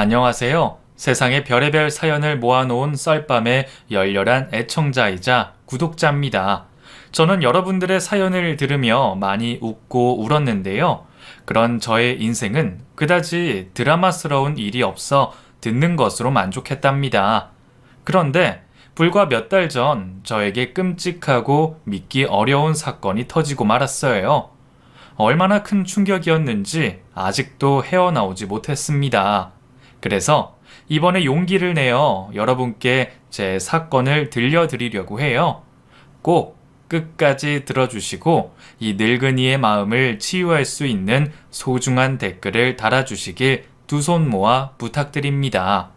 안녕하세요. 세상의 별의별 사연을 모아놓은 썰밤의 열렬한 애청자이자 구독자입니다. 저는 여러분들의 사연을 들으며 많이 웃고 울었는데요. 그런 저의 인생은 그다지 드라마스러운 일이 없어 듣는 것으로 만족했답니다. 그런데 불과 몇 달 전 저에게 끔찍하고 믿기 어려운 사건이 터지고 말았어요. 얼마나 큰 충격이었는지 아직도 헤어나오지 못했습니다. 그래서 이번에 용기를 내어 여러분께 제 사건을 들려드리려고 해요. 꼭 끝까지 들어주시고 이 늙은이의 마음을 치유할 수 있는 소중한 댓글을 달아주시길 두 손 모아 부탁드립니다.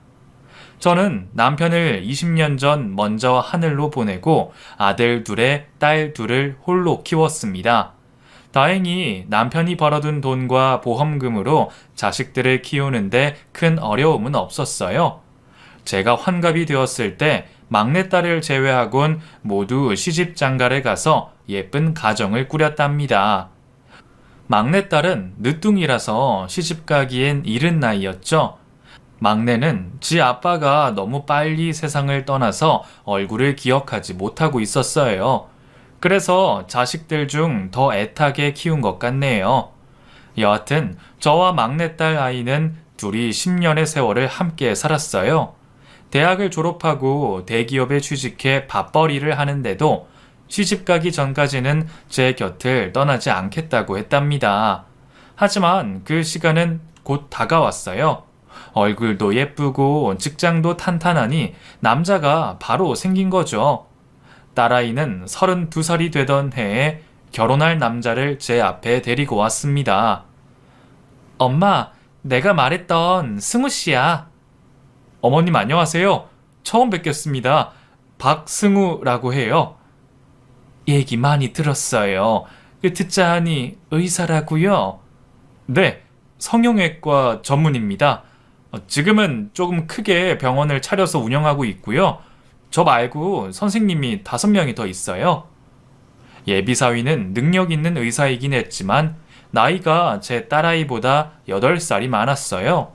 저는 남편을 20년 전 먼저 하늘로 보내고 아들 둘에 딸 둘을 홀로 키웠습니다. 다행히 남편이 벌어둔 돈과 보험금으로 자식들을 키우는데 큰 어려움은 없었어요. 제가 환갑이 되었을 때 막내딸을 제외하곤 모두 시집장가를 가서 예쁜 가정을 꾸렸답니다. 막내딸은 늦둥이라서 시집가기엔 이른 나이였죠. 막내는 지 아빠가 너무 빨리 세상을 떠나서 얼굴을 기억하지 못하고 있었어요. 그래서 자식들 중 더 애타게 키운 것 같네요. 여하튼 저와 막내딸 아이는 둘이 10년의 세월을 함께 살았어요. 대학을 졸업하고 대기업에 취직해 밥벌이를 하는데도 시집가기 전까지는 제 곁을 떠나지 않겠다고 했답니다. 하지만 그 시간은 곧 다가왔어요. 얼굴도 예쁘고 직장도 탄탄하니 남자가 바로 생긴 거죠. 딸아이는 32살이 되던 해에 결혼할 남자를 제 앞에 데리고 왔습니다. 엄마, 내가 말했던 승우 씨야. 어머님 안녕하세요. 처음 뵙겠습니다. 박승우라고 해요. 얘기 많이 들었어요. 듣자 하니 의사라고요? 네, 성형외과 전문입니다. 지금은 조금 크게 병원을 차려서 운영하고 있고요. 저 말고 선생님이 5명이 더 있어요. 예비사위는 능력 있는 의사이긴 했지만 나이가 제 딸아이보다 8살이 많았어요.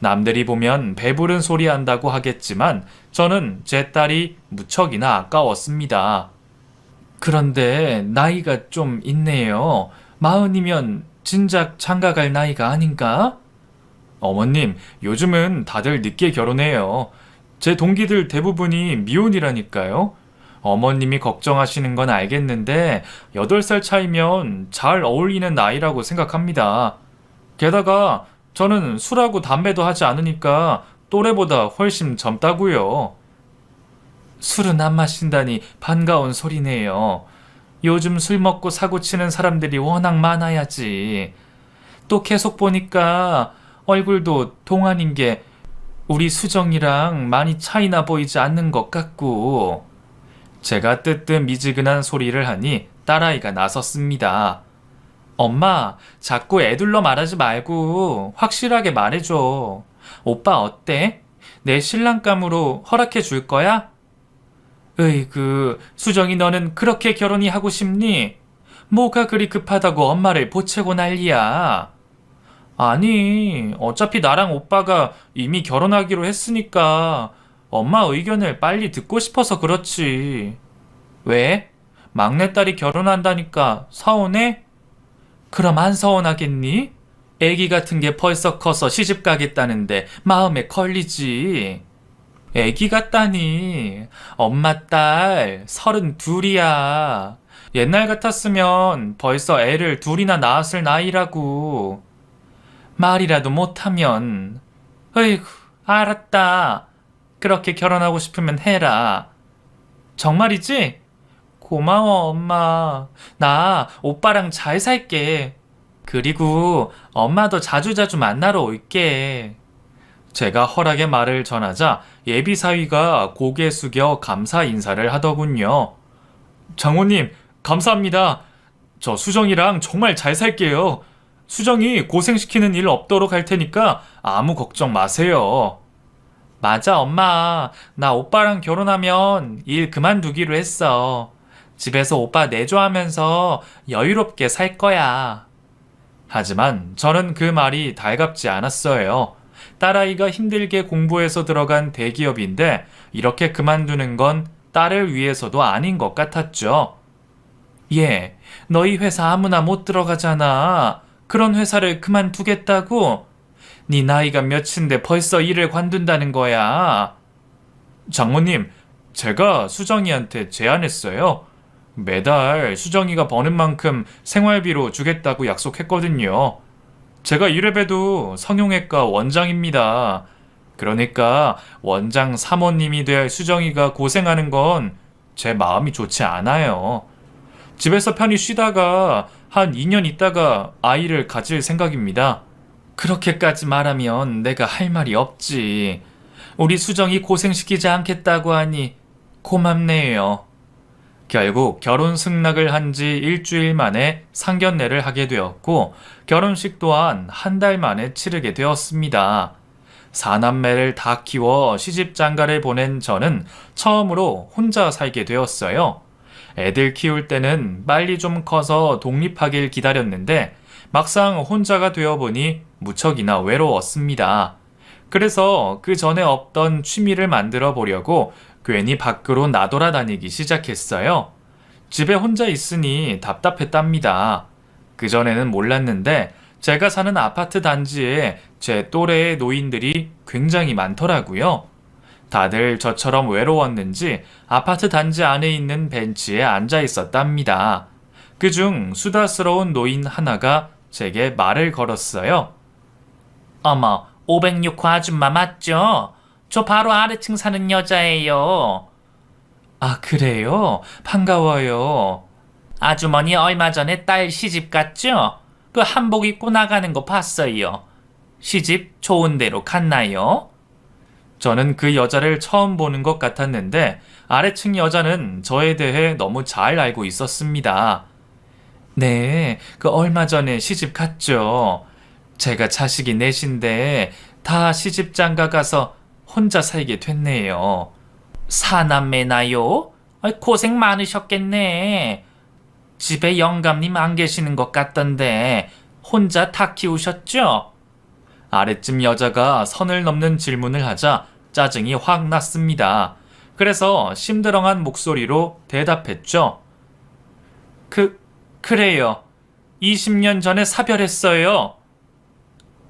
남들이 보면 배부른 소리 한다고 하겠지만 저는 제 딸이 무척이나 아까웠습니다. 그런데 나이가 좀 있네요. 40이면 진작 장가갈 나이가 아닌가? 어머님, 요즘은 다들 늦게 결혼해요. 제 동기들 대부분이 미혼이라니까요. 어머님이 걱정하시는 건 알겠는데 8살 차이면 잘 어울리는 나이라고 생각합니다. 게다가 저는 술하고 담배도 하지 않으니까 또래보다 훨씬 젊다고요. 술은 안 마신다니 반가운 소리네요. 요즘 술 먹고 사고 치는 사람들이 워낙 많아야지. 또 계속 보니까 얼굴도 동안인 게 우리 수정이랑 많이 차이나 보이지 않는 것 같고. 제가 뜨뜻미지근한 소리를 하니 딸아이가 나섰습니다. 엄마, 자꾸 애둘러 말하지 말고 확실하게 말해줘. 오빠 어때? 내 신랑감으로 허락해 줄 거야? 으이그, 수정이 너는 그렇게 결혼이 하고 싶니? 뭐가 그리 급하다고 엄마를 보채고 난리야. 아니, 어차피 나랑 오빠가 이미 결혼하기로 했으니까 엄마 의견을 빨리 듣고 싶어서 그렇지. 왜? 막내딸이 결혼한다니까 서운해? 그럼 안 서운하겠니? 애기 같은 게 벌써 커서 시집 가겠다는데 마음에 걸리지. 애기 같다니. 엄마 딸 32이야. 옛날 같았으면 벌써 애를 둘이나 낳았을 나이라고. 말이라도 못하면. 어이구, 알았다. 그렇게 결혼하고 싶으면 해라. 정말이지? 고마워, 엄마. 나 오빠랑 잘 살게. 그리고 엄마도 자주자주 만나러 올게. 제가 허락의 말을 전하자 예비사위가 고개 숙여 감사 인사를 하더군요. 장모님, 감사합니다. 저 수정이랑 정말 잘 살게요. 수정이 고생시키는 일 없도록 할 테니까 아무 걱정 마세요. 맞아, 엄마. 나 오빠랑 결혼하면 일 그만두기로 했어. 집에서 오빠 내조하면서 여유롭게 살 거야. 하지만 저는 그 말이 달갑지 않았어요. 딸아이가 힘들게 공부해서 들어간 대기업인데 이렇게 그만두는 건 딸을 위해서도 아닌 것 같았죠. 얘, 너희 회사 아무나 못 들어가잖아. 그런 회사를 그만두겠다고? 네 나이가 몇인데 벌써 일을 관둔다는 거야. 장모님, 제가 수정이한테 제안했어요. 매달 수정이가 버는 만큼 생활비로 주겠다고 약속했거든요. 제가 이래봬도 성형외과 원장입니다. 그러니까 원장 사모님이 될 수정이가 고생하는 건 제 마음이 좋지 않아요. 집에서 편히 쉬다가 한 2년 있다가 아이를 가질 생각입니다. 그렇게까지 말하면 내가 할 말이 없지. 우리 수정이 고생시키지 않겠다고 하니 고맙네요. 결국 결혼 승낙을 한 지 일주일 만에 상견례를 하게 되었고 결혼식 또한 한 달 만에 치르게 되었습니다. 사남매를 다 키워 시집장가를 보낸 저는 처음으로 혼자 살게 되었어요. 애들 키울 때는 빨리 좀 커서 독립하길 기다렸는데 막상 혼자가 되어보니 무척이나 외로웠습니다. 그래서 그 전에 없던 취미를 만들어 보려고 괜히 밖으로 나돌아다니기 시작했어요. 집에 혼자 있으니 답답했답니다. 그전에는 몰랐는데 제가 사는 아파트 단지에 제 또래의 노인들이 굉장히 많더라고요. 다들 저처럼 외로웠는지 아파트 단지 안에 있는 벤치에 앉아 있었답니다. 그중 수다스러운 노인 하나가 제게 말을 걸었어요. 어머, 506호 아줌마 맞죠? 저 바로 아래층 사는 여자예요. 아, 그래요? 반가워요. 아주머니 얼마 전에 딸 시집 갔죠? 그 한복 입고 나가는 거 봤어요. 시집 좋은 데로 갔나요? 저는 그 여자를 처음 보는 것 같았는데 아래층 여자는 저에 대해 너무 잘 알고 있었습니다. 네, 그 얼마 전에 시집 갔죠. 제가 자식이 넷인데 다 시집 장가 가서 혼자 살게 됐네요. 사남매나요? 고생 많으셨겠네. 집에 영감님 안 계시는 것 같던데 혼자 다 키우셨죠? 아래쯤 여자가 선을 넘는 질문을 하자 짜증이 확 났습니다. 그래서 심드렁한 목소리로 대답했죠. 그래요. 20년 전에 사별했어요.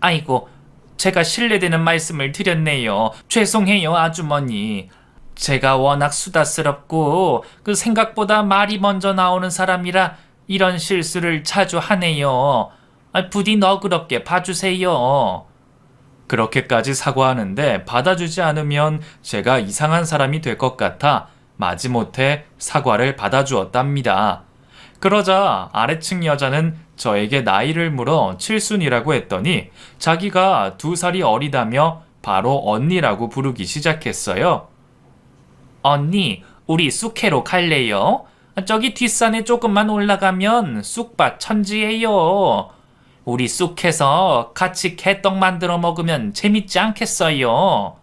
아이고, 제가 실례되는 말씀을 드렸네요. 죄송해요, 아주머니. 제가 워낙 수다스럽고 그 생각보다 말이 먼저 나오는 사람이라 이런 실수를 자주 하네요. 부디 너그럽게 봐주세요. 그렇게까지 사과하는데 받아주지 않으면 제가 이상한 사람이 될 것 같아 마지못해 사과를 받아주었답니다. 그러자 아래층 여자는 저에게 나이를 물어 칠순이라고 했더니 자기가 2살이 어리다며 바로 언니라고 부르기 시작했어요. 언니, 우리 쑥캐로 갈래요? 저기 뒷산에 조금만 올라가면 쑥밭 천지예요. 우리 쑥해서 같이 개떡 만들어 먹으면 재밌지 않겠어요?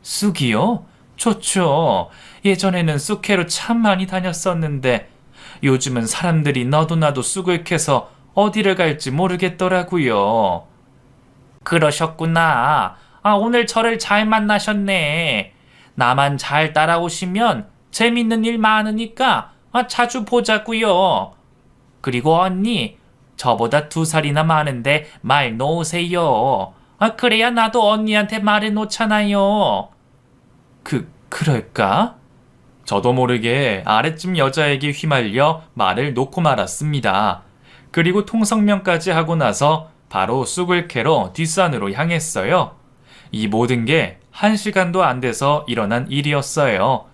쑥이요? 좋죠. 예전에는 쑥캐로 참 많이 다녔었는데 요즘은 사람들이 너도 나도 쑥을 캐서 어디를 갈지 모르겠더라고요. 그러셨구나. 오늘 저를 잘 만나셨네. 나만 잘 따라오시면 재밌는 일 많으니까 자주 보자고요. 그리고 언니, 저보다 2살이나 많은데 말 놓으세요. 그래야 나도 언니한테 말해 놓잖아요. 그럴까? 저도 모르게 아래쯤 여자에게 휘말려 말을 놓고 말았습니다. 그리고 통성명까지 하고 나서 바로 쑥을 캐러 뒷산으로 향했어요. 이 모든 게 1시간도 안 돼서 일어난 일이었어요.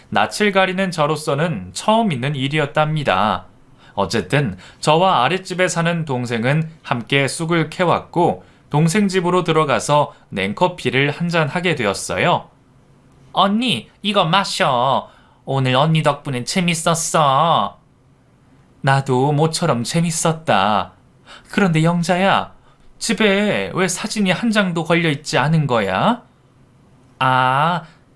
낯을 가리는 저로서는 처음 있는 일이었답니다. 어쨌든 저와 아랫집에 사는 동생은 함께 쑥을 캐왔고 동생 집으로 들어가서 냉커피를 한잔 하게 되었어요. 언니, 이거 마셔. 오늘 언니 덕분에 재밌었어. 나도 모처럼 재밌었다. 그런데 영자야, 집에 왜 사진이 한 장도 걸려있지 않은 거야?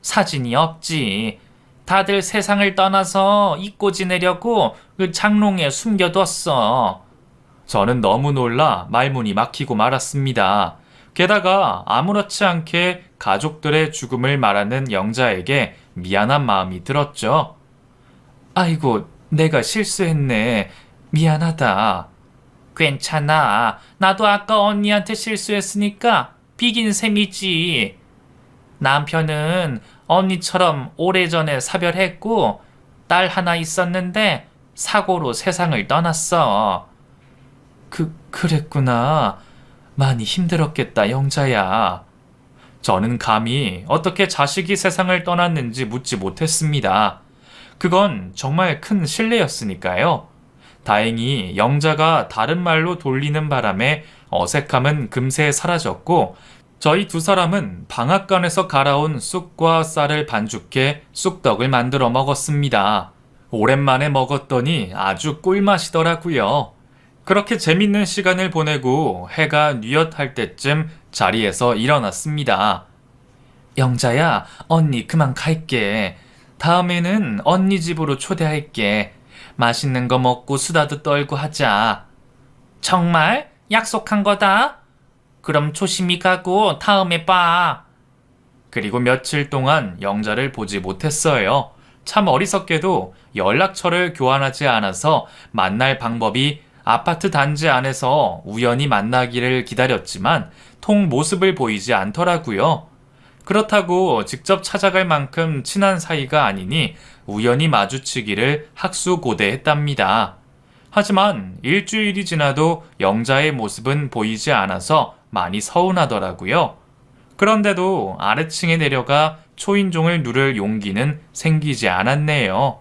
사진이 없지. 다들 세상을 떠나서 잊고 지내려고 그 장롱에 숨겨뒀어. 저는 너무 놀라 말문이 막히고 말았습니다. 게다가 아무렇지 않게 가족들의 죽음을 말하는 영자에게 미안한 마음이 들었죠. 아이고, 내가 실수했네. 미안하다. 괜찮아. 나도 아까 언니한테 실수했으니까 비긴 셈이지. 남편은 언니처럼 오래전에 사별했고 딸 하나 있었는데 사고로 세상을 떠났어. 그랬구나. 많이 힘들었겠다, 영자야. 저는 감히 어떻게 자식이 세상을 떠났는지 묻지 못했습니다. 그건 정말 큰 실례였으니까요. 다행히 영자가 다른 말로 돌리는 바람에 어색함은 금세 사라졌고, 저희 두 사람은 방앗간에서 갈아온 쑥과 쌀을 반죽해 쑥떡을 만들어 먹었습니다. 오랜만에 먹었더니 아주 꿀맛이더라고요. 그렇게 재밌는 시간을 보내고 해가 뉘엿할 때쯤 자리에서 일어났습니다. 영자야, 언니 그만 갈게. 다음에는 언니 집으로 초대할게. 맛있는 거 먹고 수다도 떨고 하자. 정말? 약속한 거다? 그럼 조심히 가고 다음에 봐. 그리고 며칠 동안 영자를 보지 못했어요. 참 어리석게도 연락처를 교환하지 않아서 만날 방법이 아파트 단지 안에서 우연히 만나기를 기다렸지만 통 모습을 보이지 않더라고요. 그렇다고 직접 찾아갈 만큼 친한 사이가 아니니 우연히 마주치기를 학수고대했답니다. 하지만 일주일이 지나도 영자의 모습은 보이지 않아서 많이 서운하더라고요. 그런데도 아래층에 내려가 초인종을 누를 용기는 생기지 않았네요.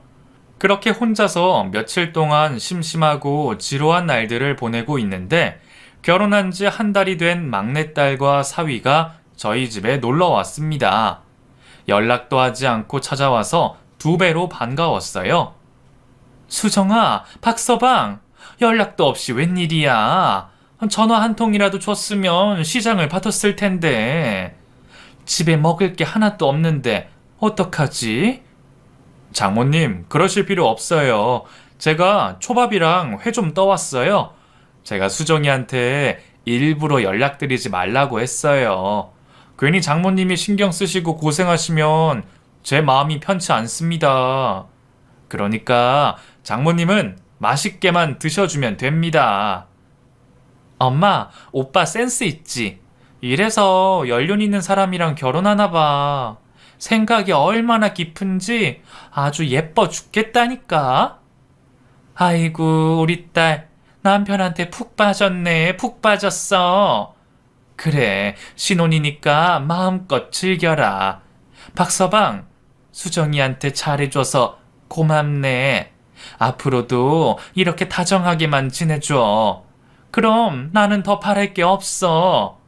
그렇게 혼자서 며칠 동안 심심하고 지루한 날들을 보내고 있는데 결혼한 지 한 달이 된 막내딸과 사위가 저희 집에 놀러 왔습니다. 연락도 하지 않고 찾아와서 2배로 반가웠어요. 수정아, 박서방, 연락도 없이 웬일이야. 전화 한 통이라도 줬으면 시장을 받았을 텐데. 집에 먹을 게 하나도 없는데 어떡하지? 장모님, 그러실 필요 없어요. 제가 초밥이랑 회 좀 떠왔어요. 제가 수정이한테 일부러 연락드리지 말라고 했어요. 괜히 장모님이 신경 쓰시고 고생하시면 제 마음이 편치 않습니다. 그러니까 장모님은 맛있게만 드셔주면 됩니다. 엄마, 오빠 센스 있지? 이래서 연륜 있는 사람이랑 결혼하나 봐. 생각이 얼마나 깊은지 아주 예뻐 죽겠다니까. 아이고, 우리 딸 남편한테 푹 빠졌네. 푹 빠졌어. 그래, 신혼이니까 마음껏 즐겨라. 박서방, 수정이한테 잘해줘서 고맙네. 앞으로도 이렇게 다정하게만 지내줘. 그럼 나는 더 바랄 게 없어.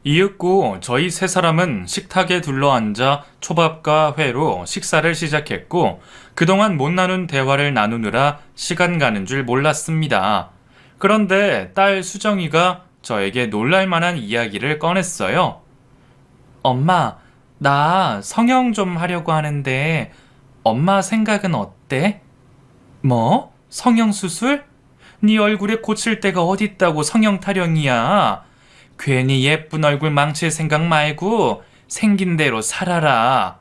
이윽고 저희 세 사람은 식탁에 둘러앉아 초밥과 회로 식사를 시작했고 그동안 못 나눈 대화를 나누느라 시간 가는 줄 몰랐습니다. 그런데 딸 수정이가 저에게 놀랄만한 이야기를 꺼냈어요. 엄마, 나 성형 좀 하려고 하는데 엄마 생각은 어때? 뭐? 성형수술? 네 얼굴에 고칠 데가 어딨다고 성형 타령이야. 괜히 예쁜 얼굴 망칠 생각 말고 생긴 대로 살아라.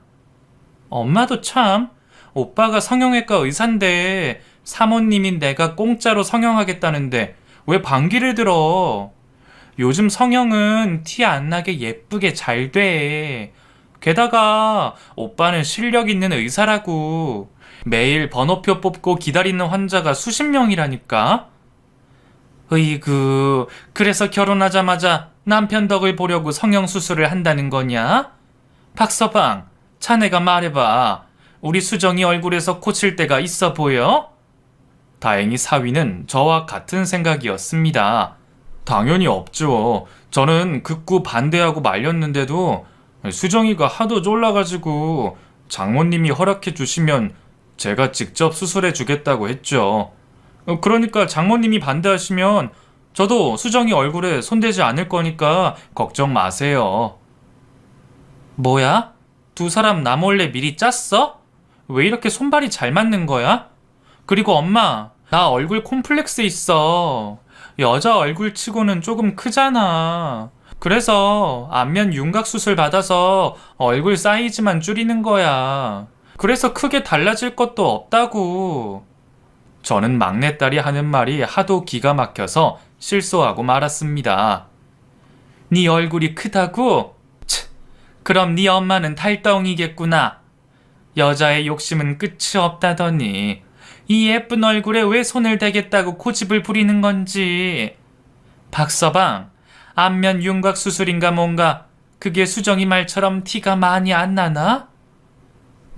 엄마도 참, 오빠가 성형외과 의사인데 사모님인 내가 공짜로 성형하겠다는데 왜 반기를 들어? 요즘 성형은 티 안 나게 예쁘게 잘 돼. 게다가 오빠는 실력 있는 의사라고. 매일 번호표 뽑고 기다리는 환자가 수십 명이라니까. 으이구, 그래서 결혼하자마자 남편 덕을 보려고 성형수술을 한다는 거냐? 박서방, 자네가 말해봐. 우리 수정이 얼굴에서 고칠 데가 있어 보여? 다행히 사위는 저와 같은 생각이었습니다. 당연히 없죠. 저는 극구 반대하고 말렸는데도 수정이가 하도 졸라가지고 장모님이 허락해 주시면 제가 직접 수술해 주겠다고 했죠. 그러니까 장모님이 반대하시면 저도 수정이 얼굴에 손대지 않을 거니까 걱정 마세요. 뭐야? 두 사람 나 몰래 미리 짰어? 왜 이렇게 손발이 잘 맞는 거야? 그리고 엄마, 나 얼굴 콤플렉스 있어. 여자 얼굴 치고는 조금 크잖아. 그래서 안면 윤곽 수술 받아서 얼굴 사이즈만 줄이는 거야. 그래서 크게 달라질 것도 없다고. 저는 막내딸이 하는 말이 하도 기가 막혀서 실소하고 말았습니다. 네 얼굴이 크다고? 치, 그럼 네 엄마는 달덩이겠구나. 여자의 욕심은 끝이 없다더니 이 예쁜 얼굴에 왜 손을 대겠다고 고집을 부리는 건지. 박서방, 안면 윤곽 수술인가 뭔가 그게 수정이 말처럼 티가 많이 안 나나?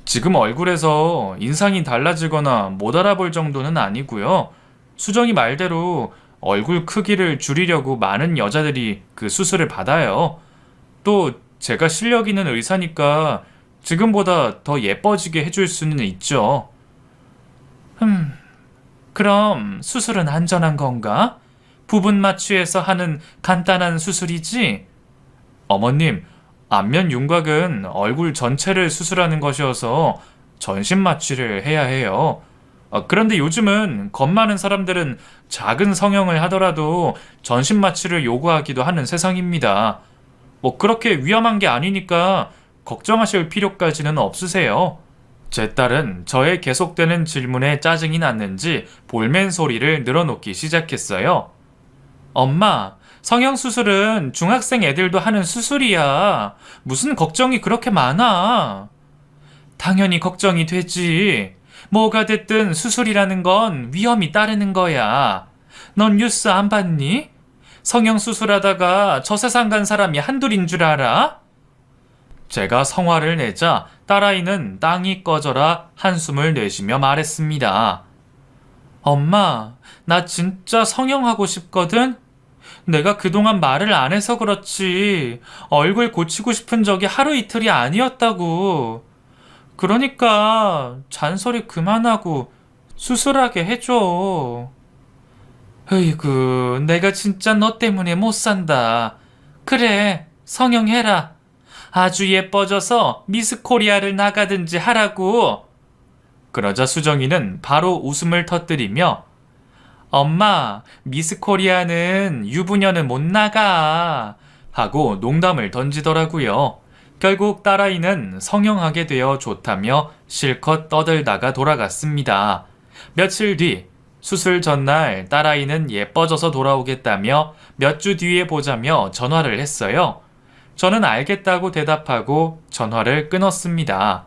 지금 얼굴에서 인상이 달라지거나 못 알아볼 정도는 아니고요. 수정이 말대로 얼굴 크기를 줄이려고 많은 여자들이 그 수술을 받아요. 또 제가 실력 있는 의사니까 지금보다 더 예뻐지게 해줄 수는 있죠. 그럼 수술은 안전한 건가? 부분 마취해서 하는 간단한 수술이지? 어머님, 안면 윤곽은 얼굴 전체를 수술하는 것이어서 전신 마취를 해야 해요. 그런데 요즘은 겁 많은 사람들은 작은 성형을 하더라도 전신 마취를 요구하기도 하는 세상입니다. 뭐 그렇게 위험한 게 아니니까 걱정하실 필요까지는 없으세요. 제 딸은 저의 계속되는 질문에 짜증이 났는지 볼멘 소리를 늘어놓기 시작했어요. 엄마, 성형수술은 중학생 애들도 하는 수술이야. 무슨 걱정이 그렇게 많아? 당연히 걱정이 되지. 뭐가 됐든 수술이라는 건 위험이 따르는 거야. 넌 뉴스 안 봤니? 성형수술하다가 저 세상 간 사람이 한둘인 줄 알아? 제가 성화를 내자 딸아이는 땅이 꺼져라 한숨을 내쉬며 말했습니다. 엄마, 나 진짜 성형하고 싶거든? 내가 그동안 말을 안 해서 그렇지 얼굴 고치고 싶은 적이 하루 이틀이 아니었다고. 그러니까 잔소리 그만하고 수술하게 해줘. 으이구, 내가 진짜 너 때문에 못 산다. 그래, 성형해라. 아주 예뻐져서 미스 코리아를 나가든지 하라고. 그러자 수정이는 바로 웃음을 터뜨리며 엄마, 미스 코리아는 유부녀는 못 나가 하고 농담을 던지더라고요. 결국 딸아이는 성형하게 되어 좋다며 실컷 떠들다가 돌아갔습니다. 며칠 뒤 수술 전날 딸아이는 예뻐져서 돌아오겠다며 몇 주 뒤에 보자며 전화를 했어요. 저는 알겠다고 대답하고 전화를 끊었습니다.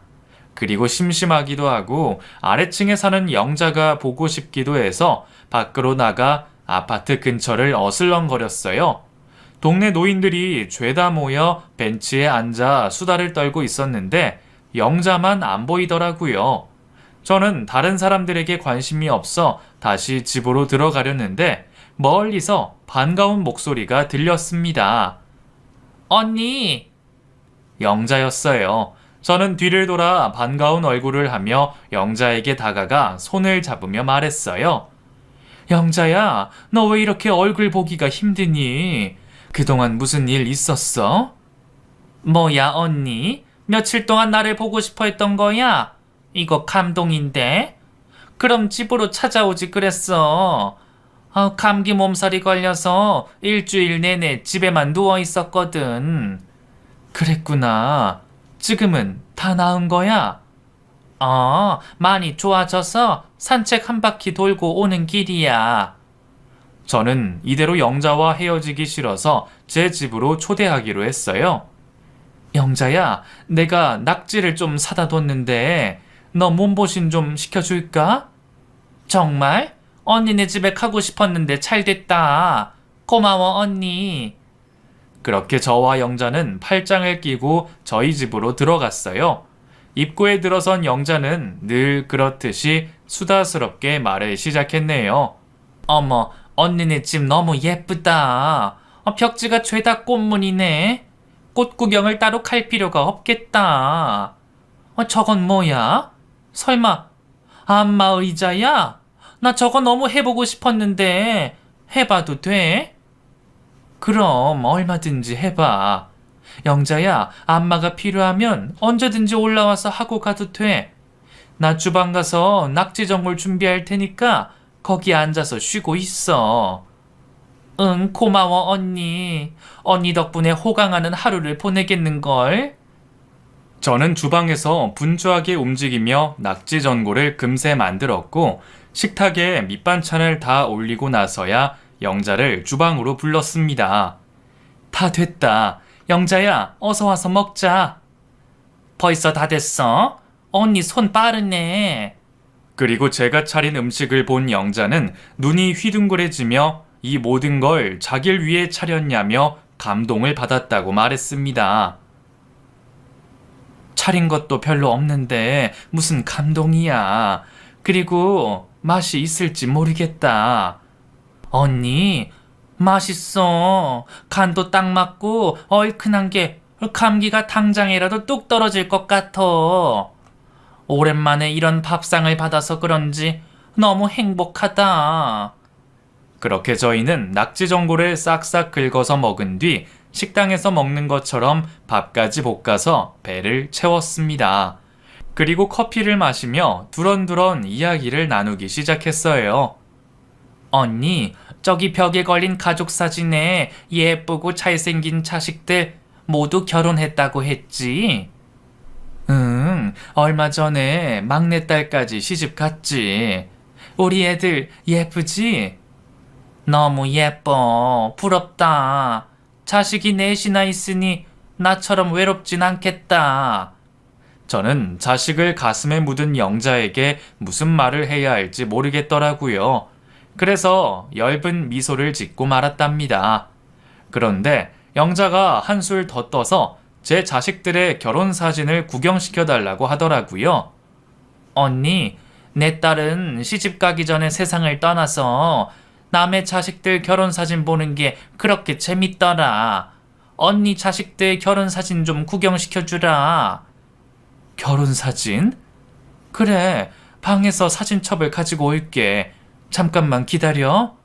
그리고 심심하기도 하고 아래층에 사는 영자가 보고 싶기도 해서 밖으로 나가 아파트 근처를 어슬렁거렸어요. 동네 노인들이 죄다 모여 벤치에 앉아 수다를 떨고 있었는데 영자만 안 보이더라고요. 저는 다른 사람들에게 관심이 없어 다시 집으로 들어가려는데 멀리서 반가운 목소리가 들렸습니다. 언니! 영자였어요. 저는 뒤를 돌아 반가운 얼굴을 하며 영자에게 다가가 손을 잡으며 말했어요. 영자야, 너 왜 이렇게 얼굴 보기가 힘드니? 그동안 무슨 일 있었어? 뭐야, 언니? 며칠 동안 나를 보고 싶어 했던 거야? 이거 감동인데? 그럼 집으로 찾아오지 그랬어. 감기 몸살이 걸려서 일주일 내내 집에만 누워 있었거든. 그랬구나. 지금은 다 나은 거야? 많이 좋아져서 산책 한 바퀴 돌고 오는 길이야. 저는 이대로 영자와 헤어지기 싫어서 제 집으로 초대하기로 했어요. 영자야, 내가 낙지를 좀 사다 뒀는데 너 몸보신 좀 시켜줄까? 정말? 언니네 집에 가고 싶었는데 잘 됐다. 고마워, 언니. 그렇게 저와 영자는 팔짱을 끼고 저희 집으로 들어갔어요. 입구에 들어선 영자는 늘 그렇듯이 수다스럽게 말을 시작했네요. 어머, 언니네 집 너무 예쁘다. 벽지가 죄다 꽃무늬네. 꽃 구경을 따로 갈 필요가 없겠다. 저건 뭐야? 설마 안마 의자야? 나 저거 너무 해보고 싶었는데 해봐도 돼? 그럼 얼마든지 해봐. 영자야, 안마가 필요하면 언제든지 올라와서 하고 가도 돼. 나 주방 가서 낙지전골 준비할 테니까 거기 앉아서 쉬고 있어. 응, 고마워, 언니. 언니 덕분에 호강하는 하루를 보내겠는걸? 저는 주방에서 분주하게 움직이며 낙지 전골을 금세 만들었고 식탁에 밑반찬을 다 올리고 나서야 영자를 주방으로 불렀습니다. 다 됐다. 영자야, 어서 와서 먹자. 벌써 다 됐어? 언니 손 빠르네. 그리고 제가 차린 음식을 본 영자는 눈이 휘둥그레지며 이 모든 걸 자길 위해 차렸냐며 감동을 받았다고 말했습니다. 차린 것도 별로 없는데 무슨 감동이야. 그리고 맛이 있을지 모르겠다. 언니, 맛있어. 간도 딱 맞고 얼큰한 게 감기가 당장이라도 뚝 떨어질 것 같아. 오랜만에 이런 밥상을 받아서 그런지 너무 행복하다. 그렇게 저희는 낙지 전골을 싹싹 긁어서 먹은 뒤 식당에서 먹는 것처럼 밥까지 볶아서 배를 채웠습니다. 그리고 커피를 마시며 두런두런 이야기를 나누기 시작했어요. 언니, 저기 벽에 걸린 가족 사진에 예쁘고 잘생긴 자식들 모두 결혼했다고 했지? 응, 얼마 전에 막내딸까지 시집 갔지. 우리 애들 예쁘지? 너무 예뻐. 부럽다. 자식이 넷이나 있으니 나처럼 외롭진 않겠다. 저는 자식을 가슴에 묻은 영자에게 무슨 말을 해야 할지 모르겠더라고요. 그래서 엷은 미소를 짓고 말았답니다. 그런데 영자가 한술 더 떠서 제 자식들의 결혼 사진을 구경시켜 달라고 하더라고요. 언니, 내 딸은 시집 가기 전에 세상을 떠나서 남의 자식들 결혼 사진 보는 게 그렇게 재밌더라. 언니 자식들 결혼 사진 좀 구경시켜 주라. 결혼 사진? 그래, 방에서 사진첩을 가지고 올게. 잠깐만 기다려.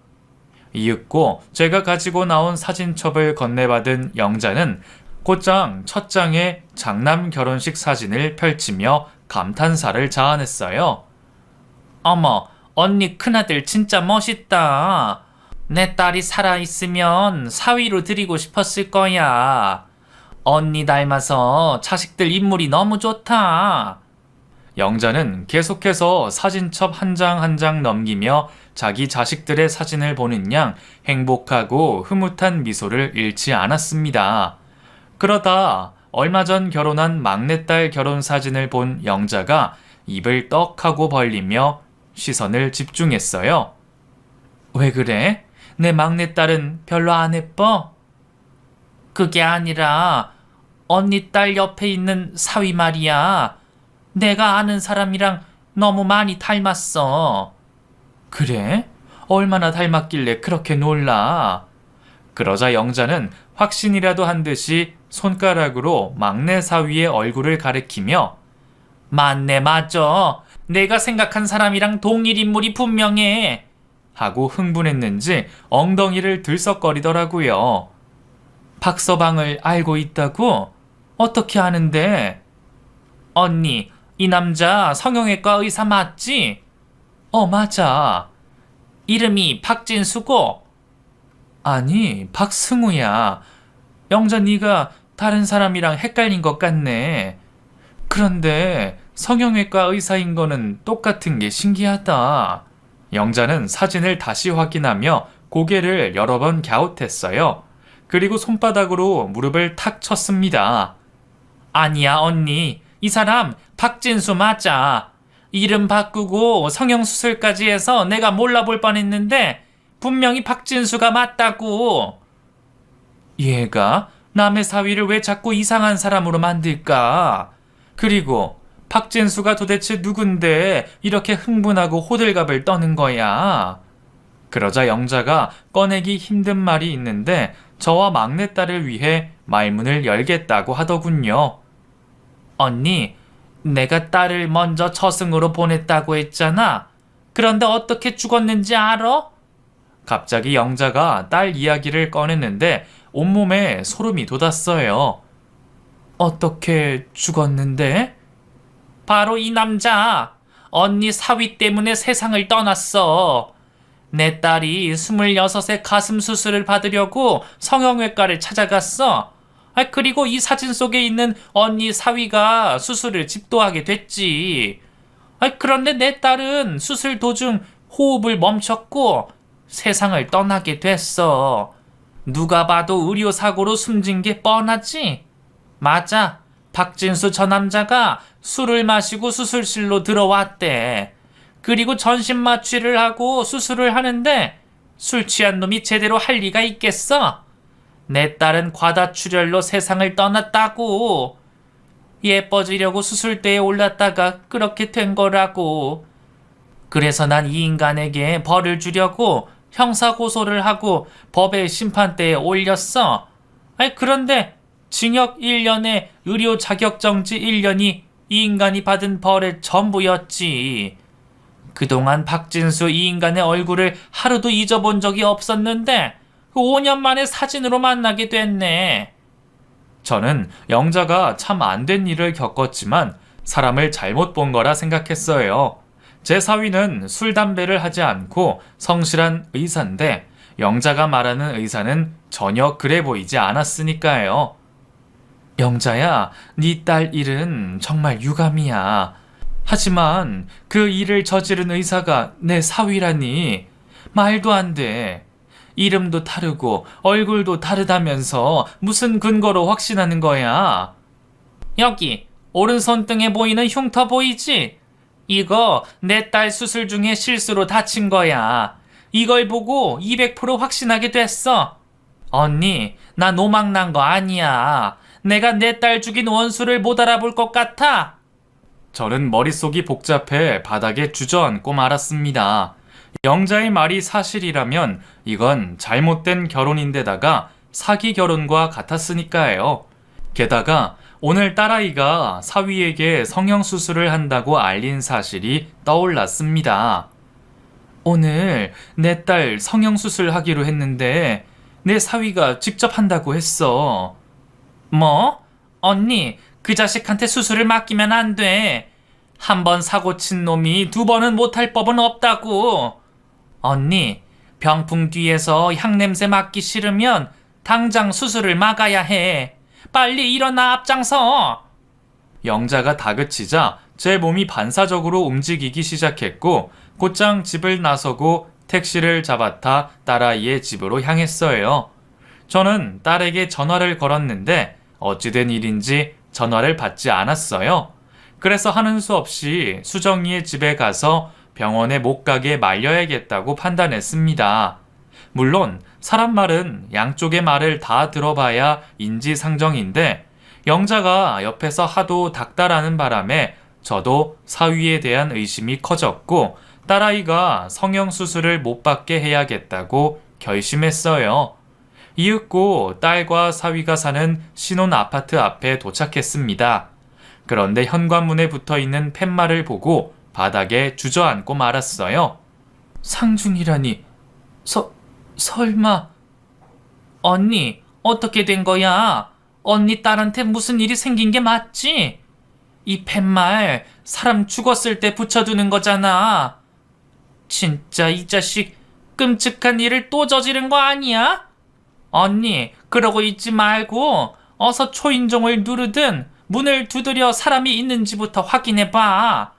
이윽고 제가 가지고 나온 사진첩을 건네받은 영자는 곧장 첫 장에 장남 결혼식 사진을 펼치며 감탄사를 자아냈어요. 어머, 언니 큰아들 진짜 멋있다. 내 딸이 살아있으면 사위로 드리고 싶었을 거야. 언니 닮아서 자식들 인물이 너무 좋다. 영자는 계속해서 사진첩 한 장 한 장 넘기며 자기 자식들의 사진을 보는 양 행복하고 흐뭇한 미소를 잃지 않았습니다. 그러다 얼마 전 결혼한 막내딸 결혼 사진을 본 영자가 입을 떡하고 벌리며 시선을 집중했어요. 왜 그래? 내 막내딸은 별로 안 예뻐? 그게 아니라 언니 딸 옆에 있는 사위 말이야. 내가 아는 사람이랑 너무 많이 닮았어. 그래? 얼마나 닮았길래 그렇게 놀라? 그러자 영자는 확신이라도 한 듯이 손가락으로 막내 사위의 얼굴을 가리키며 맞네, 맞아. 내가 생각한 사람이랑 동일 인물이 분명해. 하고 흥분했는지 엉덩이를 들썩거리더라고요. 박서방을 알고 있다고? 어떻게 아는데? 언니, 이 남자 성형외과 의사 맞지? 맞아. 이름이 박진수고? 아니, 박승우야. 영자 네가 다른 사람이랑 헷갈린 것 같네. 그런데 성형외과 의사인 거는 똑같은 게 신기하다. 영자는 사진을 다시 확인하며 고개를 여러 번 갸웃했어요. 그리고 손바닥으로 무릎을 탁 쳤습니다. 아니야, 언니. 이 사람 박진수 맞아. 이름 바꾸고 성형수술까지 해서 내가 몰라볼 뻔했는데 분명히 박진수가 맞다고. 얘가 남의 사위를 왜 자꾸 이상한 사람으로 만들까? 그리고 박진수가 도대체 누군데 이렇게 흥분하고 호들갑을 떠는 거야? 그러자 영자가 꺼내기 힘든 말이 있는데 저와 막내딸을 위해 말문을 열겠다고 하더군요. 언니, 내가 딸을 먼저 저승으로 보냈다고 했잖아. 그런데 어떻게 죽었는지 알아? 갑자기 영자가 딸 이야기를 꺼냈는데 온몸에 소름이 돋았어요. 어떻게 죽었는데? 바로 이 남자. 언니 사위 때문에 세상을 떠났어. 내 딸이 26에 가슴 수술을 받으려고 성형외과를 찾아갔어. 그리고 이 사진 속에 있는 언니 사위가 수술을 집도하게 됐지. 그런데 내 딸은 수술 도중 호흡을 멈췄고 세상을 떠나게 됐어. 누가 봐도 의료사고로 숨진 게 뻔하지? 맞아. 박진수 저 남자가 술을 마시고 수술실로 들어왔대. 그리고 전신 마취를 하고 수술을 하는데 술 취한 놈이 제대로 할 리가 있겠어? 내 딸은 과다출혈로 세상을 떠났다고. 예뻐지려고 수술대에 올랐다가 그렇게 된 거라고. 그래서 난 이 인간에게 벌을 주려고 형사고소를 하고 법의 심판대에 올렸어. 그런데 징역 1년에 의료 자격정지 1년이 이 인간이 받은 벌의 전부였지. 그동안 박진수 이 인간의 얼굴을 하루도 잊어본 적이 없었는데 5년 만에 사진으로 만나게 됐네. 저는 영자가 참 안 된 일을 겪었지만 사람을 잘못 본 거라 생각했어요. 제 사위는 술, 담배를 하지 않고 성실한 의사인데 영자가 말하는 의사는 전혀 그래 보이지 않았으니까요. 영자야, 네 딸 일은 정말 유감이야. 하지만 그 일을 저지른 의사가 내 사위라니 말도 안 돼. 이름도 다르고 얼굴도 다르다면서 무슨 근거로 확신하는 거야? 여기 오른손 등에 보이는 흉터 보이지? 이거 내 딸 수술 중에 실수로 다친 거야. 이걸 보고 200% 확신하게 됐어. 언니, 나 노망난 거 아니야. 내가 내 딸 죽인 원수를 못 알아볼 것 같아? 저는 머릿속이 복잡해 바닥에 주저앉고 말았습니다. 영자의 말이 사실이라면 이건 잘못된 결혼인데다가 사기 결혼과 같았으니까요. 게다가 오늘 딸아이가 사위에게 성형수술을 한다고 알린 사실이 떠올랐습니다. 오늘 내 딸 성형수술 하기로 했는데 내 사위가 직접 한다고 했어. 뭐? 언니, 그 자식한테 수술을 맡기면 안 돼. 한 번 사고 친 놈이 2번은 못할 법은 없다고. 언니, 병풍 뒤에서 향냄새 맡기 싫으면 당장 수술을 막아야 해. 빨리 일어나 앞장서. 영자가 다그치자 제 몸이 반사적으로 움직이기 시작했고 곧장 집을 나서고 택시를 잡아타 딸아이의 집으로 향했어요. 저는 딸에게 전화를 걸었는데 어찌된 일인지 전화를 받지 않았어요. 그래서 하는 수 없이 수정이의 집에 가서 병원에 못 가게 말려야겠다고 판단했습니다. 물론 사람 말은 양쪽의 말을 다 들어봐야 인지상정인데 영자가 옆에서 하도 닥달하는 바람에 저도 사위에 대한 의심이 커졌고 딸아이가 성형수술을 못 받게 해야겠다고 결심했어요. 이윽고 딸과 사위가 사는 신혼 아파트 앞에 도착했습니다. 그런데 현관문에 붙어있는 팻말을 보고 바닥에 주저앉고 말았어요. 상중이라니, 설마... 언니, 어떻게 된 거야? 언니 딸한테 무슨 일이 생긴 게 맞지? 이 팻말 사람 죽었을 때 붙여두는 거잖아. 진짜 이 자식 끔찍한 일을 또 저지른 거 아니야? 언니, 그러고 있지 말고 어서 초인종을 누르든 문을 두드려 사람이 있는지부터 확인해봐.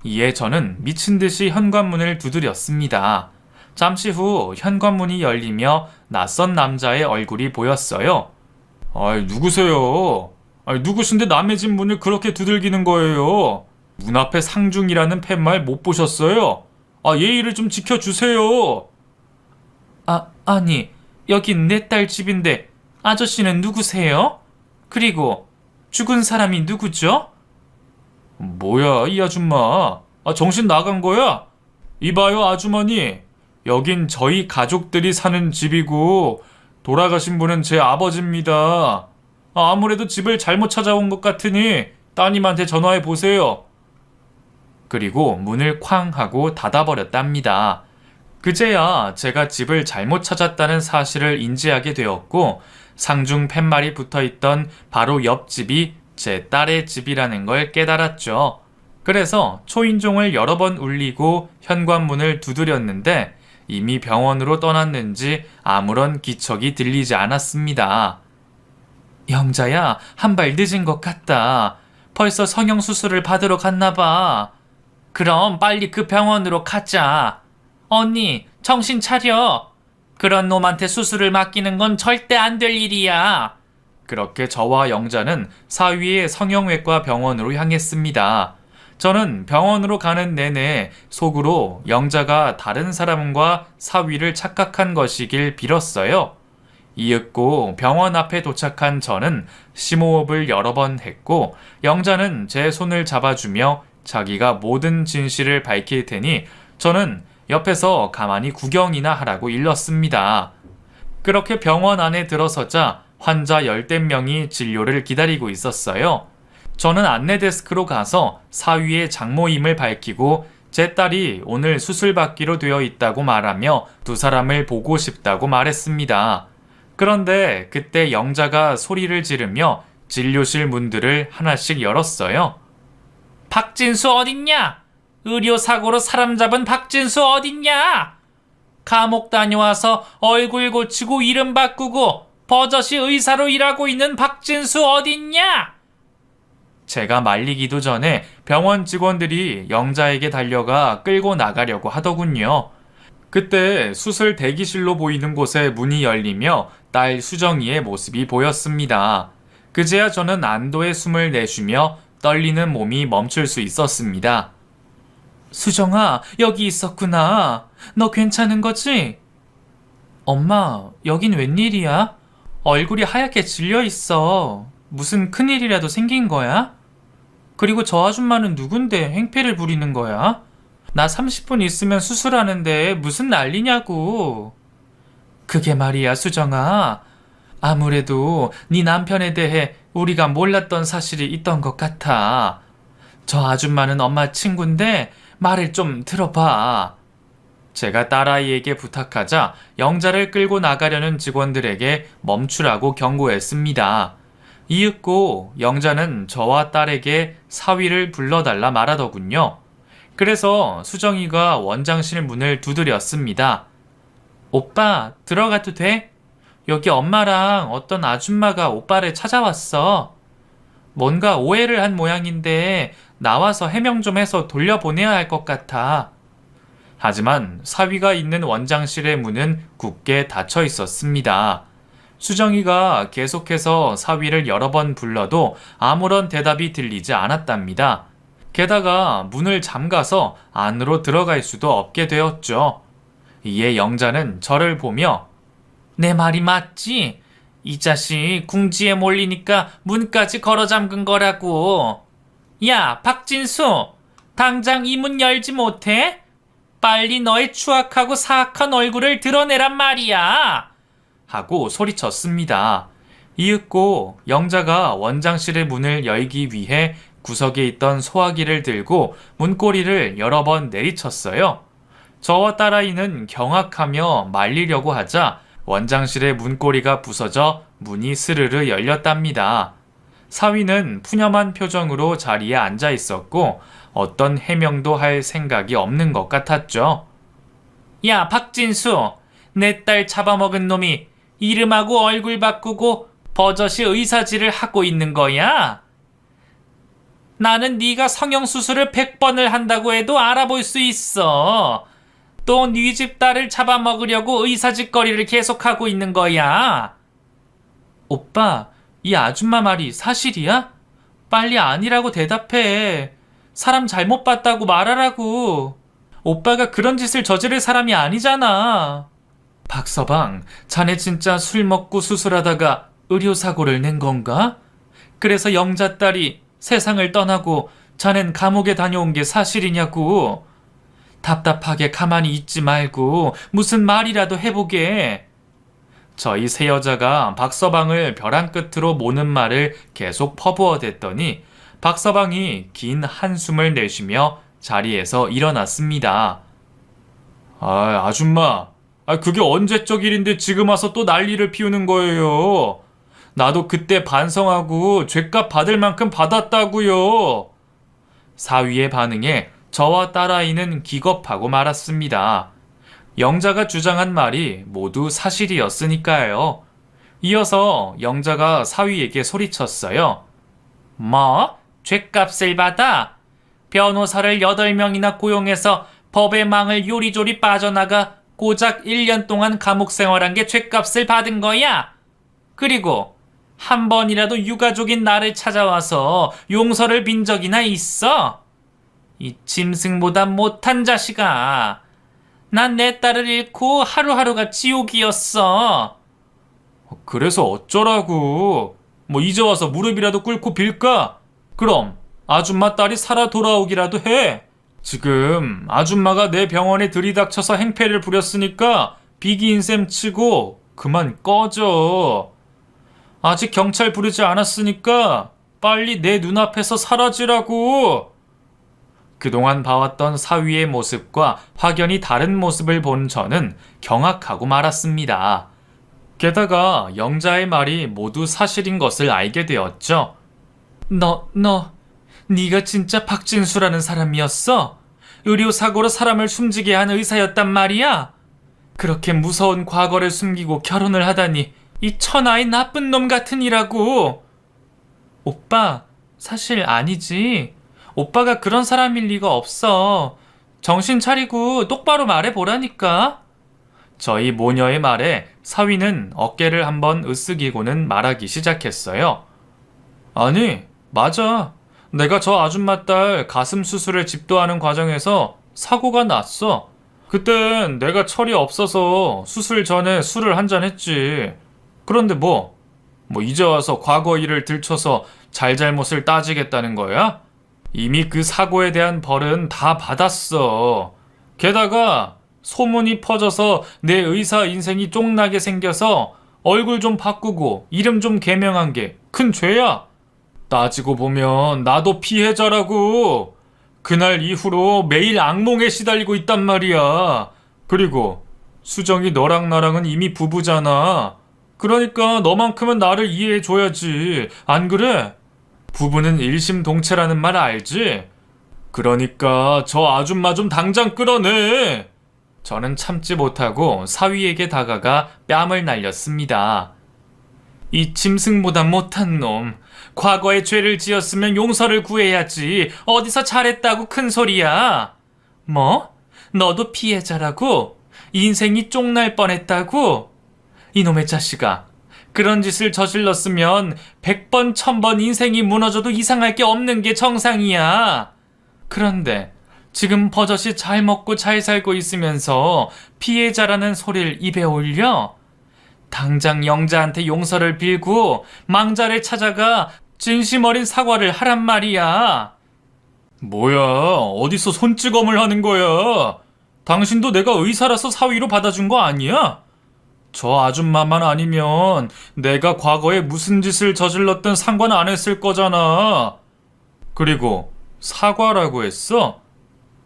이에 저는 미친 듯이 현관문을 두드렸습니다. 잠시 후 현관문이 열리며 낯선 남자의 얼굴이 보였어요. 누구세요? 누구신데 남의 집 문을 그렇게 두들기는 거예요? 문 앞에 상중이라는 팻말 못 보셨어요? 예의를 좀 지켜주세요. 아니, 여긴 내 딸 집인데 아저씨는 누구세요? 그리고 죽은 사람이 누구죠? 뭐야, 이 아줌마. 정신 나간 거야? 이봐요, 아주머니. 여긴 저희 가족들이 사는 집이고 돌아가신 분은 제 아버지입니다. 아무래도 집을 잘못 찾아온 것 같으니 따님한테 전화해 보세요. 그리고 문을 쾅 하고 닫아버렸답니다. 그제야 제가 집을 잘못 찾았다는 사실을 인지하게 되었고 상중 팻말이 붙어있던 바로 옆집이 제 딸의 집이라는 걸 깨달았죠. 그래서 초인종을 여러 번 울리고 현관문을 두드렸는데 이미 병원으로 떠났는지 아무런 기척이 들리지 않았습니다. 영자야, 한 발 늦은 것 같다. 벌써 성형수술을 받으러 갔나 봐. 그럼 빨리 그 병원으로 가자. 언니, 정신 차려. 그런 놈한테 수술을 맡기는 건 절대 안 될 일이야. 그렇게 저와 영자는 사위의 성형외과 병원으로 향했습니다. 저는 병원으로 가는 내내 속으로 영자가 다른 사람과 사위를 착각한 것이길 빌었어요. 이윽고 병원 앞에 도착한 저는 심호흡을 여러 번 했고, 영자는 제 손을 잡아주며 자기가 모든 진실을 밝힐 테니 저는 옆에서 가만히 구경이나 하라고 일렀습니다. 그렇게 병원 안에 들어서자 환자 열댓 명이 진료를 기다리고 있었어요. 저는 안내 데스크로 가서 사위의 장모임을 밝히고 제 딸이 오늘 수술받기로 되어 있다고 말하며 두 사람을 보고 싶다고 말했습니다. 그런데 그때 영자가 소리를 지르며 진료실 문들을 하나씩 열었어요. 박진수 어딨냐? 의료사고로 사람 잡은 박진수 어딨냐? 감옥 다녀와서 얼굴 고치고 이름 바꾸고 버젓이 의사로 일하고 있는 박진수 어딨냐? 제가 말리기도 전에 병원 직원들이 영자에게 달려가 끌고 나가려고 하더군요. 그때 수술 대기실로 보이는 곳에 문이 열리며 딸 수정이의 모습이 보였습니다. 그제야 저는 안도의 숨을 내쉬며 떨리는 몸이 멈출 수 있었습니다. 수정아, 여기 있었구나. 너 괜찮은 거지? 엄마, 여긴 웬일이야? 얼굴이 하얗게 질려 있어. 무슨 큰일이라도 생긴 거야? 그리고 저 아줌마는 누군데 행패를 부리는 거야? 나 30분 있으면 수술하는데 무슨 난리냐고. 그게 말이야, 수정아. 아무래도 네 남편에 대해 우리가 몰랐던 사실이 있던 것 같아. 저 아줌마는 엄마 친구인데 말을 좀 들어봐. 제가 딸아이에게 부탁하자 영자를 끌고 나가려는 직원들에게 멈추라고 경고했습니다. 이윽고 영자는 저와 딸에게 사위를 불러달라 말하더군요. 그래서 수정이가 원장실 문을 두드렸습니다. 오빠, 들어가도 돼? 여기 엄마랑 어떤 아줌마가 오빠를 찾아왔어. 뭔가 오해를 한 모양인데 나와서 해명 좀 해서 돌려보내야 할 것 같아. 하지만 사위가 있는 원장실의 문은 굳게 닫혀 있었습니다. 수정이가 계속해서 사위를 여러 번 불러도 아무런 대답이 들리지 않았답니다. 게다가 문을 잠가서 안으로 들어갈 수도 없게 되었죠. 이에 영자는 저를 보며 내 말이 맞지? 이 자식 궁지에 몰리니까 문까지 걸어 잠근 거라고. 야, 박진수! 당장 이 문 열지 못해? 빨리 너의 추악하고 사악한 얼굴을 드러내란 말이야! 하고 소리쳤습니다. 이윽고 영자가 원장실의 문을 열기 위해 구석에 있던 소화기를 들고 문고리를 여러 번 내리쳤어요. 저와 딸아이는 경악하며 말리려고 하자 원장실의 문고리가 부서져 문이 스르르 열렸답니다. 사위는 푸념한 표정으로 자리에 앉아 있었고 어떤 해명도 할 생각이 없는 것 같았죠. 야, 박진수! 내 딸 잡아먹은 놈이 이름하고 얼굴 바꾸고 버젓이 의사질을 하고 있는 거야? 나는 네가 성형수술을 100번을 한다고 해도 알아볼 수 있어. 또 네 집 딸을 잡아먹으려고 의사짓거리를 계속하고 있는 거야. 오빠, 이 아줌마 말이 사실이야? 빨리 아니라고 대답해. 사람 잘못 봤다고 말하라고. 오빠가 그런 짓을 저지를 사람이 아니잖아. 박서방, 자네 진짜 술 먹고 수술하다가 의료사고를 낸 건가? 그래서 영자 딸이 세상을 떠나고 자넨 감옥에 다녀온 게 사실이냐고. 답답하게 가만히 있지 말고 무슨 말이라도 해보게. 저희 세 여자가 박서방을 벼랑 끝으로 모는 말을 계속 퍼부어댔더니 박서방이 긴 한숨을 내쉬며 자리에서 일어났습니다. 아줌마, 그게 언제적 일인데 지금 와서 또 난리를 피우는 거예요. 나도 그때 반성하고 죗값 받을 만큼 받았다고요. 사위의 반응에 저와 딸아이는 기겁하고 말았습니다. 영자가 주장한 말이 모두 사실이었으니까요. 이어서 영자가 사위에게 소리쳤어요. 뭐? 죗값을 받아? 변호사를 8명이나 고용해서 법의 망을 요리조리 빠져나가 고작 1년 동안 감옥 생활한 게 죗값을 받은 거야? 그리고 한 번이라도 유가족인 나를 찾아와서 용서를 빈 적이나 있어? 이 짐승보다 못한 자식아. 난 내 딸을 잃고 하루하루가 지옥이었어. 그래서 어쩌라고? 뭐 이제 와서 무릎이라도 꿇고 빌까? 그럼 아줌마 딸이 살아 돌아오기라도 해. 지금 아줌마가 내 병원에 들이닥쳐서 행패를 부렸으니까 비기인 셈 치고 그만 꺼져. 아직 경찰 부르지 않았으니까 빨리 내 눈앞에서 사라지라고. 그동안 봐왔던 사위의 모습과 확연히 다른 모습을 본 저는 경악하고 말았습니다. 게다가 영자의 말이 모두 사실인 것을 알게 되었죠. 네가 진짜 박진수라는 사람이었어? 의료사고로 사람을 숨지게 한 의사였단 말이야? 그렇게 무서운 과거를 숨기고 결혼을 하다니 이 천하의 나쁜 놈 같으니라고. 오빠, 사실 아니지. 오빠가 그런 사람일 리가 없어. 정신 차리고 똑바로 말해보라니까. 저희 모녀의 말에 사위는 어깨를 한번 으쓱이고는 말하기 시작했어요. 아니, 맞아. 내가 저 아줌마 딸 가슴 수술을 집도하는 과정에서 사고가 났어. 그땐 내가 철이 없어서 수술 전에 술을 한잔 했지. 그런데 뭐 이제 와서 과거 일을 들춰서 잘잘못을 따지겠다는 거야? 이미 그 사고에 대한 벌은 다 받았어. 게다가 소문이 퍼져서 내 의사 인생이 쫑나게 생겨서 얼굴 좀 바꾸고 이름 좀 개명한 게 큰 죄야. 따지고 보면 나도 피해자라고. 그날 이후로 매일 악몽에 시달리고 있단 말이야. 그리고 수정이 너랑 나랑은 이미 부부잖아. 그러니까 너만큼은 나를 이해해줘야지. 안 그래? 부부는 일심동체라는 말 알지? 그러니까 저 아줌마 좀 당장 끌어내. 저는 참지 못하고 사위에게 다가가 뺨을 날렸습니다. 이 짐승보다 못한 놈. 과거에 죄를 지었으면 용서를 구해야지. 어디서 잘했다고 큰 소리야. 뭐? 너도 피해자라고? 인생이 쫑날 뻔했다고? 이놈의 자식아. 그런 짓을 저질렀으면 100번, 1000번 인생이 무너져도 이상할 게 없는 게 정상이야. 그런데 지금 버젓이 잘 먹고 잘 살고 있으면서 피해자라는 소리를 입에 올려? 당장 영자한테 용서를 빌고 망자를 찾아가 진심 어린 사과를 하란 말이야. 뭐야, 어디서 손찌검을 하는 거야? 당신도 내가 의사라서 사위로 받아준 거 아니야? 저 아줌마만 아니면 내가 과거에 무슨 짓을 저질렀든 상관 안 했을 거잖아. 그리고 사과라고 했어?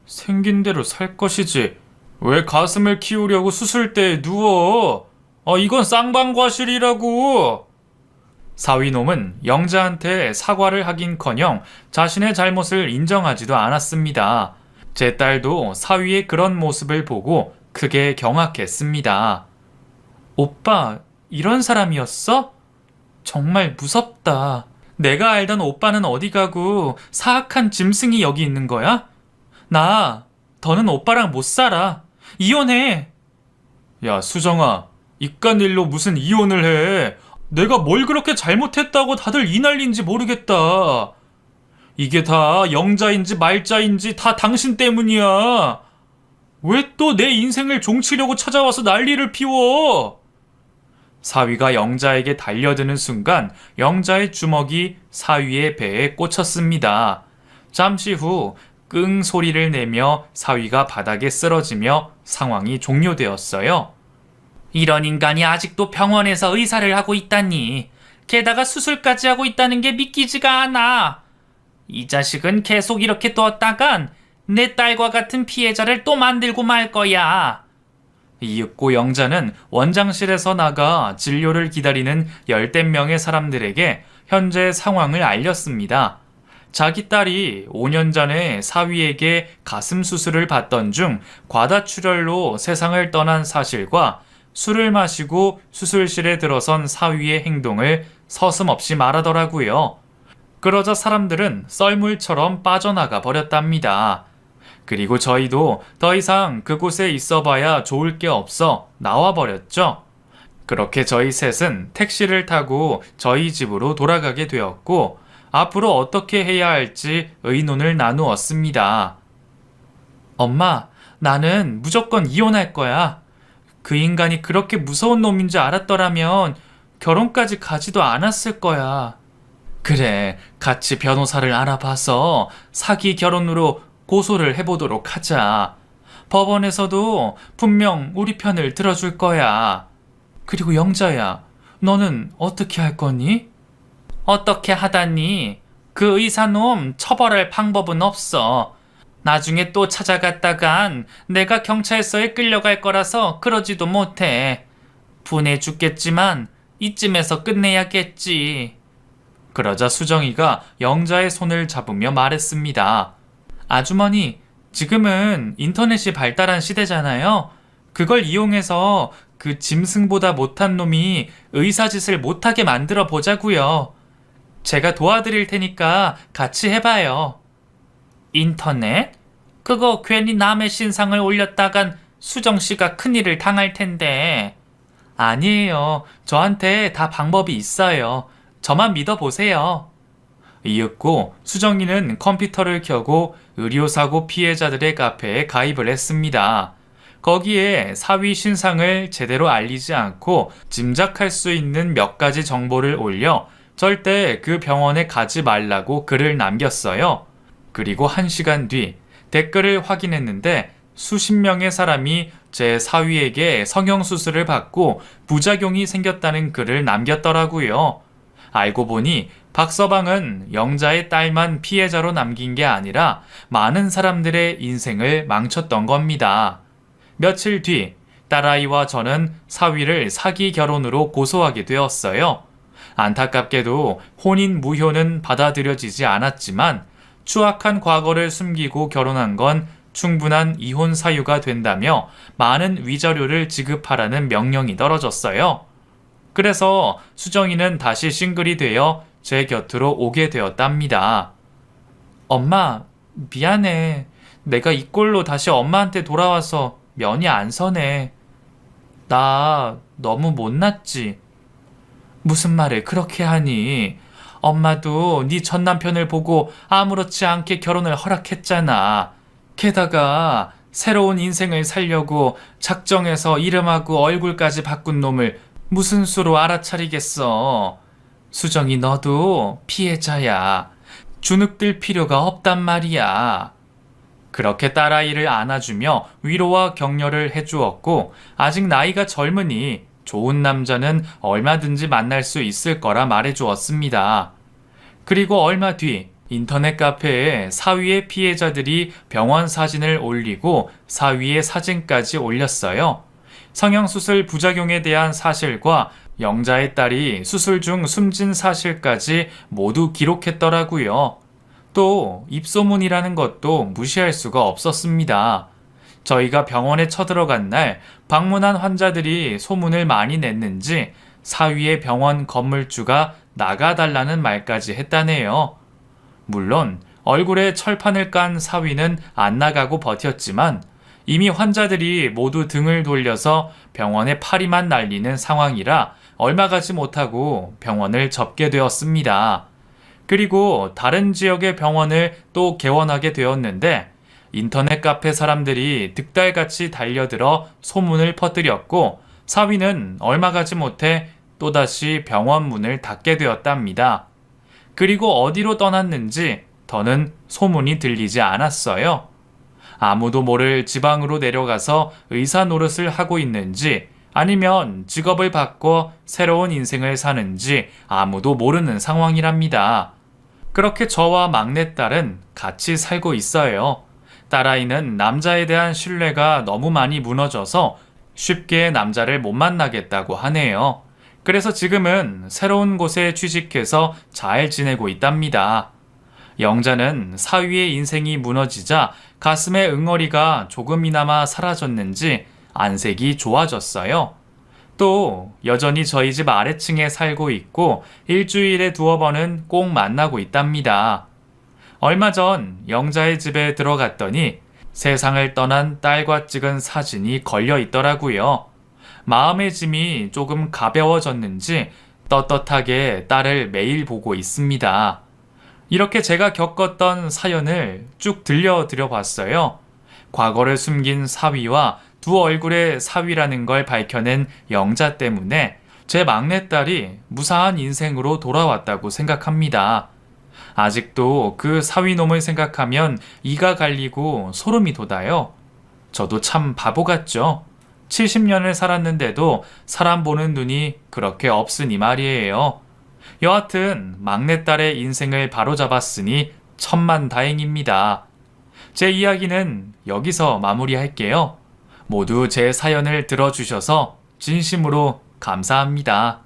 생긴 대로 살 것이지. 왜 가슴을 키우려고 수술대에 누워? 이건 쌍방과실이라고. 사위놈은 영자한테 사과를 하긴커녕 자신의 잘못을 인정하지도 않았습니다. 제 딸도 사위의 그런 모습을 보고 크게 경악했습니다. 오빠, 이런 사람이었어? 정말 무섭다. 내가 알던 오빠는 어디 가고 사악한 짐승이 여기 있는 거야? 더는 오빠랑 못 살아. 이혼해. 야, 수정아. 이깟 일로 무슨 이혼을 해. 내가 뭘 그렇게 잘못했다고 다들 이 난리인지 모르겠다. 이게 다 영자인지 말자인지 다 당신 때문이야. 왜 또 내 인생을 종치려고 찾아와서 난리를 피워? 사위가 영자에게 달려드는 순간 영자의 주먹이 사위의 배에 꽂혔습니다. 잠시 후 끙 소리를 내며 사위가 바닥에 쓰러지며 상황이 종료되었어요. 이런 인간이 아직도 병원에서 의사를 하고 있다니. 게다가 수술까지 하고 있다는 게 믿기지가 않아. 이 자식은 계속 이렇게 뒀다간 내 딸과 같은 피해자를 또 만들고 말 거야. 이윽고 영자는 원장실에서 나가 진료를 기다리는 열댓 명의 사람들에게 현재 상황을 알렸습니다. 자기 딸이 5년 전에 사위에게 가슴 수술을 받던 중 과다출혈로 세상을 떠난 사실과 술을 마시고 수술실에 들어선 사위의 행동을 서슴없이 말하더라고요. 그러자 사람들은 썰물처럼 빠져나가 버렸답니다. 그리고 저희도 더 이상 그곳에 있어봐야 좋을 게 없어 나와버렸죠. 그렇게 저희 셋은 택시를 타고 저희 집으로 돌아가게 되었고, 앞으로 어떻게 해야 할지 의논을 나누었습니다. 엄마, 나는 무조건 이혼할 거야. 그 인간이 그렇게 무서운 놈인 줄 알았더라면 결혼까지 가지도 않았을 거야. 그래, 같이 변호사를 알아봐서 사기 결혼으로 고소를 해보도록 하자. 법원에서도 분명 우리 편을 들어줄 거야. 그리고 영자야, 너는 어떻게 할 거니? 어떻게 하다니? 그 의사놈 처벌할 방법은 없어. 나중에 또 찾아갔다간 내가 경찰서에 끌려갈 거라서 그러지도 못해. 분해 죽겠지만 이쯤에서 끝내야겠지. 그러자 수정이가 영자의 손을 잡으며 말했습니다. 아주머니, 지금은 인터넷이 발달한 시대잖아요. 그걸 이용해서 그 짐승보다 못한 놈이 의사짓을 못하게 만들어 보자고요. 제가 도와드릴 테니까 같이 해봐요. 인터넷? 그거 괜히 남의 신상을 올렸다간 수정씨가 큰일을 당할 텐데. 아니에요. 저한테 다 방법이 있어요. 저만 믿어보세요. 이윽고 수정이는 컴퓨터를 켜고 의료사고 피해자들의 카페에 가입을 했습니다. 거기에 사위 신상을 제대로 알리지 않고 짐작할 수 있는 몇 가지 정보를 올려 절대 그 병원에 가지 말라고 글을 남겼어요. 그리고 1시간 뒤 댓글을 확인했는데 수십 명의 사람이 제 사위에게 성형수술을 받고 부작용이 생겼다는 글을 남겼더라고요. 알고 보니 박서방은 영자의 딸만 피해자로 남긴 게 아니라 많은 사람들의 인생을 망쳤던 겁니다. 며칠 뒤 딸아이와 저는 사위를 사기 결혼으로 고소하게 되었어요. 안타깝게도 혼인 무효는 받아들여지지 않았지만 추악한 과거를 숨기고 결혼한 건 충분한 이혼 사유가 된다며 많은 위자료를 지급하라는 명령이 떨어졌어요. 그래서 수정이는 다시 싱글이 되어 제 곁으로 오게 되었답니다. 엄마, 미안해. 내가 이 꼴로 다시 엄마한테 돌아와서 면이 안 서네. 나 너무 못났지. 무슨 말을 그렇게 하니? 엄마도 네 전 남편을 보고 아무렇지 않게 결혼을 허락했잖아. 게다가 새로운 인생을 살려고 작정해서 이름하고 얼굴까지 바꾼 놈을 무슨 수로 알아차리겠어. 수정이 너도 피해자야. 주눅들 필요가 없단 말이야. 그렇게 딸아이를 안아주며 위로와 격려를 해주었고, 아직 나이가 젊으니 좋은 남자는 얼마든지 만날 수 있을 거라 말해주었습니다. 그리고 얼마 뒤 인터넷 카페에 사위의 피해자들이 병원 사진을 올리고 사위의 사진까지 올렸어요. 성형수술 부작용에 대한 사실과 영자의 딸이 수술 중 숨진 사실까지 모두 기록했더라고요. 또 입소문이라는 것도 무시할 수가 없었습니다. 저희가 병원에 쳐들어간 날 방문한 환자들이 소문을 많이 냈는지 사위의 병원 건물주가 나가달라는 말까지 했다네요. 물론 얼굴에 철판을 깐 사위는 안 나가고 버텼지만 이미 환자들이 모두 등을 돌려서 병원에 파리만 날리는 상황이라 얼마 가지 못하고 병원을 접게 되었습니다. 그리고 다른 지역의 병원을 또 개원하게 되었는데 인터넷 카페 사람들이 득달같이 달려들어 소문을 퍼뜨렸고 사위는 얼마 가지 못해 또다시 병원 문을 닫게 되었답니다. 그리고 어디로 떠났는지 더는 소문이 들리지 않았어요. 아무도 모를 지방으로 내려가서 의사 노릇을 하고 있는지 아니면 직업을 바꿔 새로운 인생을 사는지 아무도 모르는 상황이랍니다. 그렇게 저와 막내딸은 같이 살고 있어요. 딸아이는 남자에 대한 신뢰가 너무 많이 무너져서 쉽게 남자를 못 만나겠다고 하네요. 그래서 지금은 새로운 곳에 취직해서 잘 지내고 있답니다. 영자는 사위의 인생이 무너지자 가슴의 응어리가 조금이나마 사라졌는지 안색이 좋아졌어요. 또 여전히 저희 집 아래층에 살고 있고 일주일에 2번은 꼭 만나고 있답니다. 얼마 전 영자의 집에 들어갔더니 세상을 떠난 딸과 찍은 사진이 걸려 있더라고요. 마음의 짐이 조금 가벼워졌는지 떳떳하게 딸을 매일 보고 있습니다. 이렇게 제가 겪었던 사연을 쭉 들려드려 봤어요. 과거를 숨긴 사위와 두 얼굴의 사위라는 걸 밝혀낸 영자 때문에 제 막내딸이 무사한 인생으로 돌아왔다고 생각합니다. 아직도 그 사위놈을 생각하면 이가 갈리고 소름이 돋아요. 저도 참 바보 같죠? 70년을 살았는데도 사람 보는 눈이 그렇게 없으니 말이에요. 여하튼 막내딸의 인생을 바로잡았으니 천만다행입니다. 제 이야기는 여기서 마무리할게요. 모두 제 사연을 들어주셔서 진심으로 감사합니다.